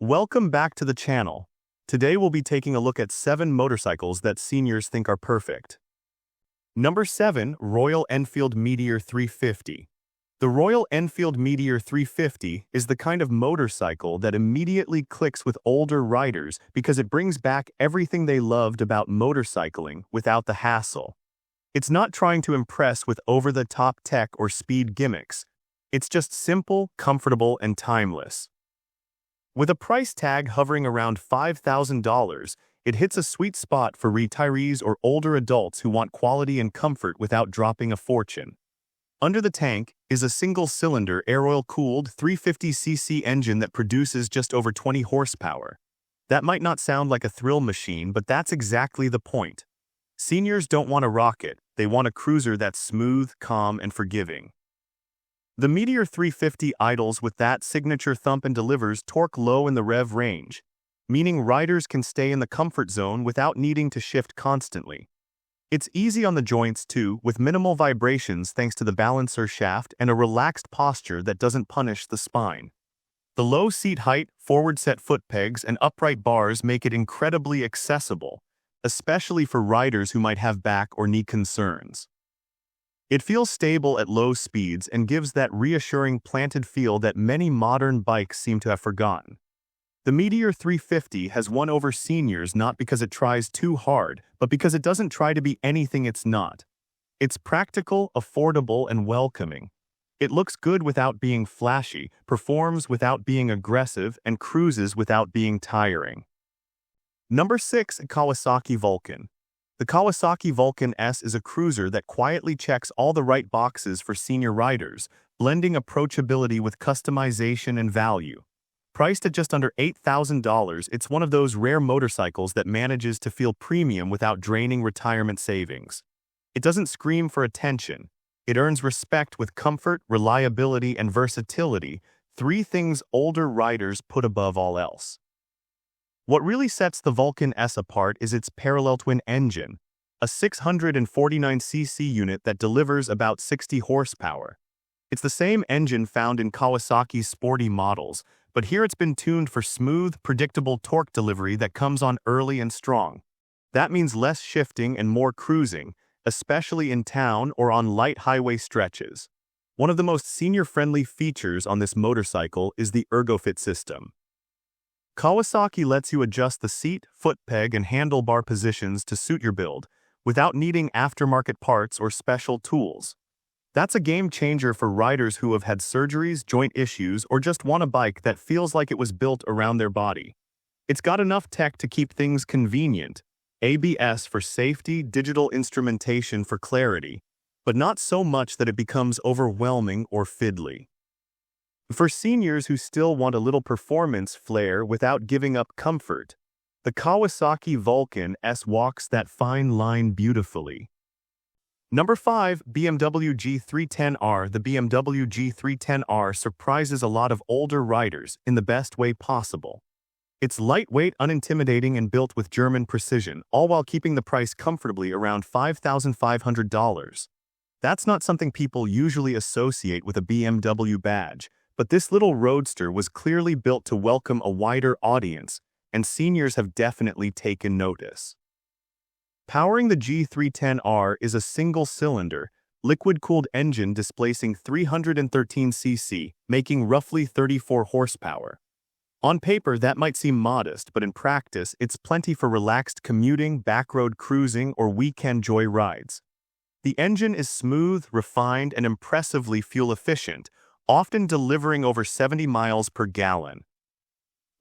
Welcome back to the channel. Today we'll be taking a look at 7 motorcycles that seniors think are perfect. Number 7. Royal Enfield Meteor 350. The Royal Enfield Meteor 350 is the kind of motorcycle that immediately clicks with older riders because it brings back everything they loved about motorcycling without the hassle. It's not trying to impress with over-the-top tech or speed gimmicks. It's just simple, comfortable, and timeless. With a price tag hovering around $5,000, it hits a sweet spot for retirees or older adults who want quality and comfort without dropping a fortune. Under the tank is a single-cylinder air-oil-cooled 350cc engine that produces just over 20 horsepower. That might not sound like a thrill machine, but that's exactly the point. Seniors don't want a rocket, they want a cruiser that's smooth, calm, and forgiving. The Meteor 350 idles with that signature thump and delivers torque low in the rev range, meaning riders can stay in the comfort zone without needing to shift constantly. It's easy on the joints too, with minimal vibrations thanks to the balancer shaft and a relaxed posture that doesn't punish the spine. The low seat height, forward-set foot pegs, and upright bars make it incredibly accessible, especially for riders who might have back or knee concerns. It feels stable at low speeds and gives that reassuring planted feel that many modern bikes seem to have forgotten. The Meteor 350 has won over seniors not because it tries too hard, but because it doesn't try to be anything it's not. It's practical, affordable, and welcoming. It looks good without being flashy, performs without being aggressive, and cruises without being tiring. Number 6. Kawasaki Vulcan. The Kawasaki Vulcan S is a cruiser that quietly checks all the right boxes for senior riders, blending approachability with customization and value. Priced at just under $8,000, it's one of those rare motorcycles that manages to feel premium without draining retirement savings. It doesn't scream for attention. It earns respect with comfort, reliability, and versatility, 3 things older riders put above all else. What really sets the Vulcan S apart is its parallel twin engine, a 649cc unit that delivers about 60 horsepower. It's the same engine found in Kawasaki's sporty models, but here it's been tuned for smooth, predictable torque delivery that comes on early and strong. That means less shifting and more cruising, especially in town or on light highway stretches. One of the most senior-friendly features on this motorcycle is the ErgoFit system. Kawasaki lets you adjust the seat, foot peg, and handlebar positions to suit your build, without needing aftermarket parts or special tools. That's a game changer for riders who have had surgeries, joint issues, or just want a bike that feels like it was built around their body. It's got enough tech to keep things convenient, ABS for safety, digital instrumentation for clarity, but not so much that it becomes overwhelming or fiddly. For seniors who still want a little performance flair without giving up comfort, the Kawasaki Vulcan S walks that fine line beautifully. Number 5. BMW G310R. The BMW G310R surprises a lot of older riders in the best way possible. It's lightweight, unintimidating, and built with German precision, all while keeping the price comfortably around $5,500. That's not something people usually associate with a BMW badge, but this little roadster was clearly built to welcome a wider audience, and seniors have definitely taken notice. Powering the G310R is a single-cylinder, liquid-cooled engine displacing 313cc, making roughly 34 horsepower. On paper, that might seem modest, but in practice, it's plenty for relaxed commuting, backroad cruising, or weekend joy rides. The engine is smooth, refined, and impressively fuel-efficient, often delivering over 70 miles per gallon.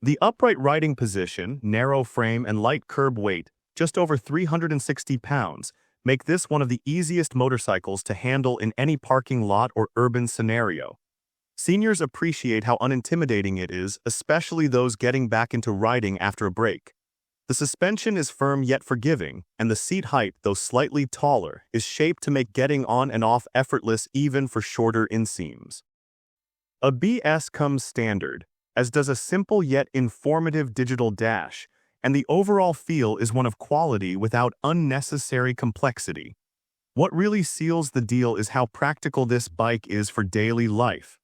The upright riding position, narrow frame, and light curb weight, just over 360 pounds, make this one of the easiest motorcycles to handle in any parking lot or urban scenario. Seniors appreciate how unintimidating it is, especially those getting back into riding after a break. The suspension is firm yet forgiving, and the seat height, though slightly taller, is shaped to make getting on and off effortless even for shorter inseams. A BS comes standard, as does a simple yet informative digital dash, and the overall feel is one of quality without unnecessary complexity. What really seals the deal is how practical this bike is for daily life.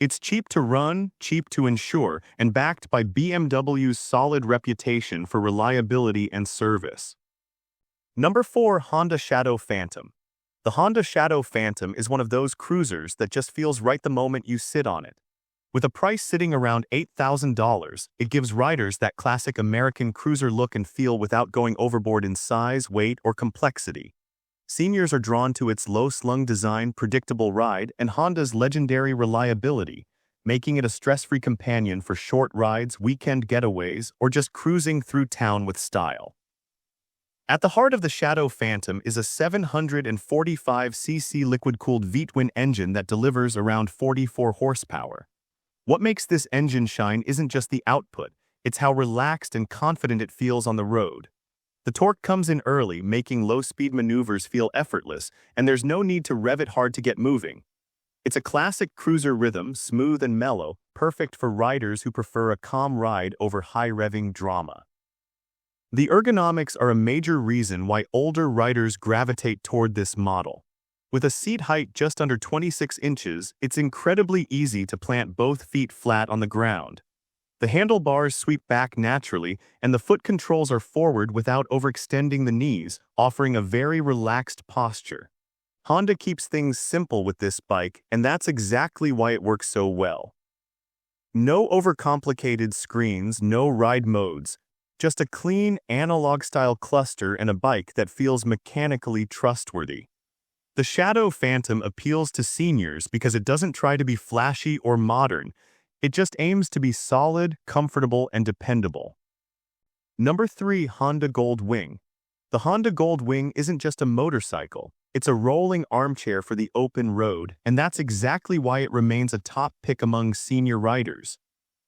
It's cheap to run, cheap to insure, and backed by BMW's solid reputation for reliability and service. Number 4. Honda Shadow Phantom. The Honda Shadow Phantom is one of those cruisers that just feels right the moment you sit on it. With a price sitting around $8,000, it gives riders that classic American cruiser look and feel without going overboard in size, weight, or complexity. Seniors are drawn to its low-slung design, predictable ride, and Honda's legendary reliability, making it a stress-free companion for short rides, weekend getaways, or just cruising through town with style. At the heart of the Shadow Phantom is a 745cc liquid-cooled V-twin engine that delivers around 44 horsepower. What makes this engine shine isn't just the output, it's how relaxed and confident it feels on the road. The torque comes in early, making low-speed maneuvers feel effortless, and there's no need to rev it hard to get moving. It's a classic cruiser rhythm, smooth and mellow, perfect for riders who prefer a calm ride over high-revving drama. The ergonomics are a major reason why older riders gravitate toward this model. With a seat height just under 26 inches, it's incredibly easy to plant both feet flat on the ground. The handlebars sweep back naturally, and the foot controls are forward without overextending the knees, offering a very relaxed posture. Honda keeps things simple with this bike, and that's exactly why it works so well. No overcomplicated screens, no ride modes, just a clean, analog-style cluster and a bike that feels mechanically trustworthy. The Shadow Phantom appeals to seniors because it doesn't try to be flashy or modern. It just aims to be solid, comfortable, and dependable. Number 3. Honda Gold Wing. The Honda Gold Wing isn't just a motorcycle, it's a rolling armchair for the open road, and that's exactly why it remains a top pick among senior riders.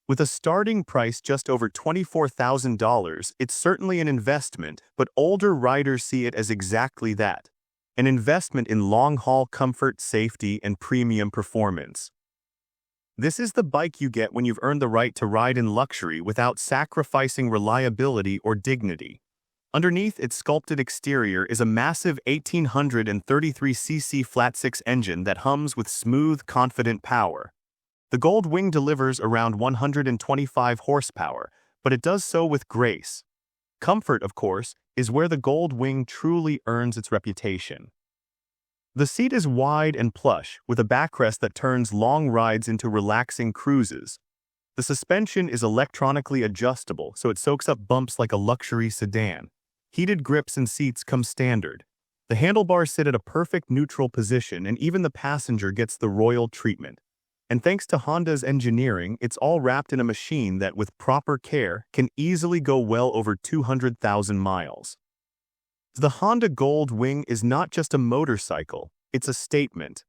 With a starting price just over $24,000, it's certainly an investment, but older riders see it as exactly that. An investment in long-haul comfort, safety, and premium performance. This is the bike you get when you've earned the right to ride in luxury without sacrificing reliability or dignity. Underneath its sculpted exterior is a massive 1833cc flat-six engine that hums with smooth, confident power. The Gold Wing delivers around 125 horsepower, but it does so with grace. Comfort, of course, is where the Gold Wing truly earns its reputation. The seat is wide and plush, with a backrest that turns long rides into relaxing cruises. The suspension is electronically adjustable, so it soaks up bumps like a luxury sedan. Heated grips and seats come standard. The handlebars sit at a perfect neutral position, and even the passenger gets the royal treatment. And thanks to Honda's engineering, it's all wrapped in a machine that, with proper care, can easily go well over 200,000 miles. The Honda Gold Wing is not just a motorcycle, it's a statement.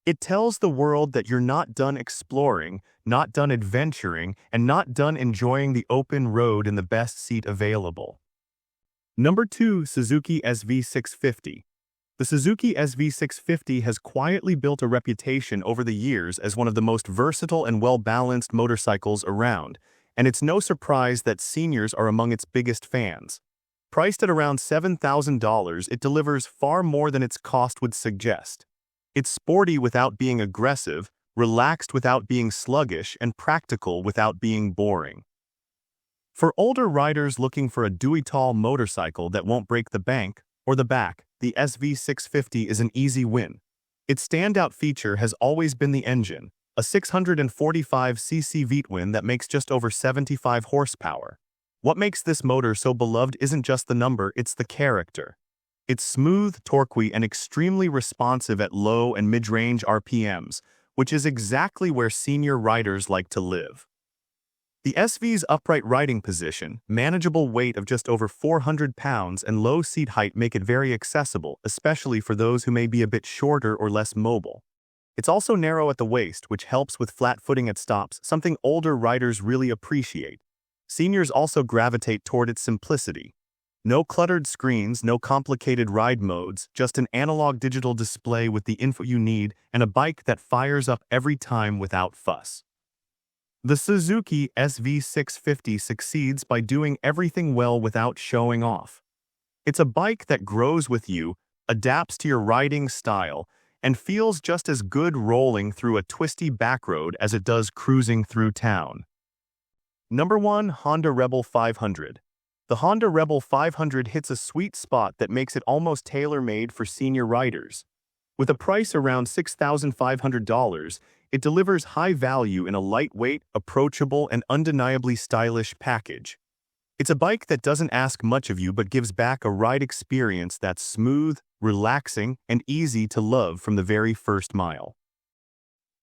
It tells the world that you're not done exploring, not done adventuring, and not done enjoying the open road in the best seat available. Number 2. Suzuki SV650. The Suzuki SV650 has quietly built a reputation over the years as one of the most versatile and well-balanced motorcycles around, and it's no surprise that seniors are among its biggest fans. Priced at around $7,000, it delivers far more than its cost would suggest. It's sporty without being aggressive, relaxed without being sluggish, and practical without being boring. For older riders looking for a dewy-tall motorcycle that won't break the bank or the back, the SV650 is an easy win. Its standout feature has always been the engine, a 645cc V-twin that makes just over 75 horsepower. What makes this motor so beloved isn't just the number, it's the character. It's smooth, torquey, and extremely responsive at low and mid-range RPMs, which is exactly where senior riders like to live. The SV's upright riding position, manageable weight of just over 400 pounds, and low seat height make it very accessible, especially for those who may be a bit shorter or less mobile. It's also narrow at the waist, which helps with flat footing at stops, something older riders really appreciate. Seniors also gravitate toward its simplicity. No cluttered screens, no complicated ride modes, just an analog digital display with the info you need and a bike that fires up every time without fuss. The Suzuki SV650 succeeds by doing everything well without showing off. It's a bike that grows with you, adapts to your riding style, and feels just as good rolling through a twisty backroad as it does cruising through town. Number 1. Honda Rebel 500. The Honda Rebel 500 hits a sweet spot that makes it almost tailor-made for senior riders. With a price around $6,500, it delivers high value in a lightweight, approachable, and undeniably stylish package. It's a bike that doesn't ask much of you but gives back a ride experience that's smooth, relaxing, and easy to love from the very first mile.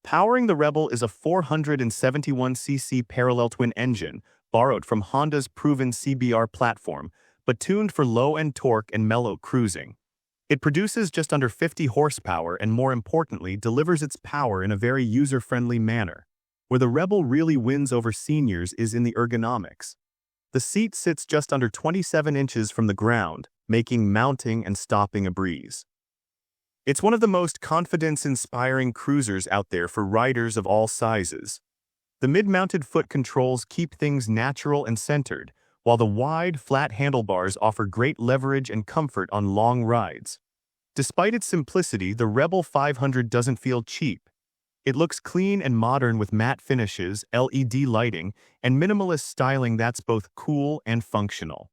Powering the Rebel is a 471cc parallel twin engine, borrowed from Honda's proven CBR platform, but tuned for low-end torque and mellow cruising. It produces just under 50 horsepower and, more importantly, delivers its power in a very user-friendly manner. Where the Rebel really wins over seniors is in the ergonomics. The seat sits just under 27 inches from the ground, making mounting and stopping a breeze. It's one of the most confidence-inspiring cruisers out there for riders of all sizes. The mid-mounted foot controls keep things natural and centered, while the wide, flat handlebars offer great leverage and comfort on long rides. Despite its simplicity, the Rebel 500 doesn't feel cheap. It looks clean and modern with matte finishes, LED lighting, and minimalist styling that's both cool and functional.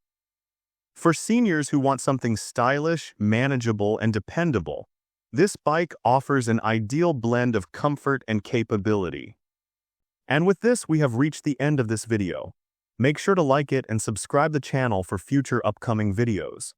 For seniors who want something stylish, manageable, and dependable, this bike offers an ideal blend of comfort and capability. And with this, we have reached the end of this video. Make sure to like it and subscribe the channel for future upcoming videos.